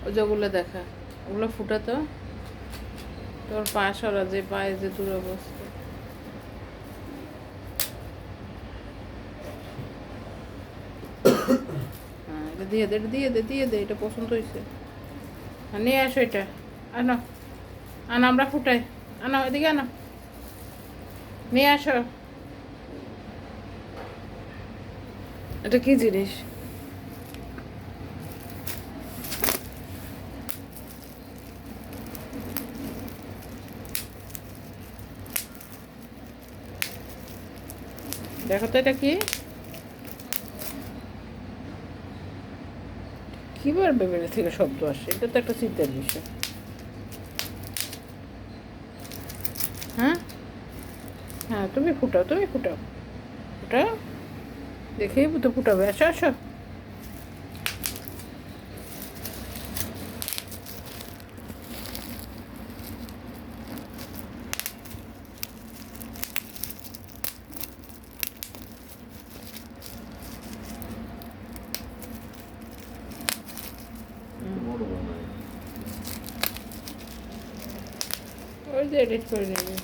ওই যেগুলো দেখা, ওগুলো ফুটাতো। তোর পা সরা, যে পায়ে যে দুরবস্থা। হ্যাঁ, এটা দিয়ে দে, এটা দিয়ে দে, দিয়ে দে, এটা পছন্দ হয়েছে। নিয়ে আসো এটা, আনো, আনো, আমরা ফুটাই, আনো, এদিকে আনো, নিয়ে আসো। এটা কি জিনিস? দেখো তো এটা কি, কিবার বেবের থেকে শব্দ আসে, এটা তো একটা চিন্তার বিষয়। হ্যাঁ, হ্যাঁ, তুমি ফুটাও, তুমি ফুটাও, ফুটাও, দেখেই তো ফুটাবে। আসো, আসো। ওই যে এডিট করে নেবে।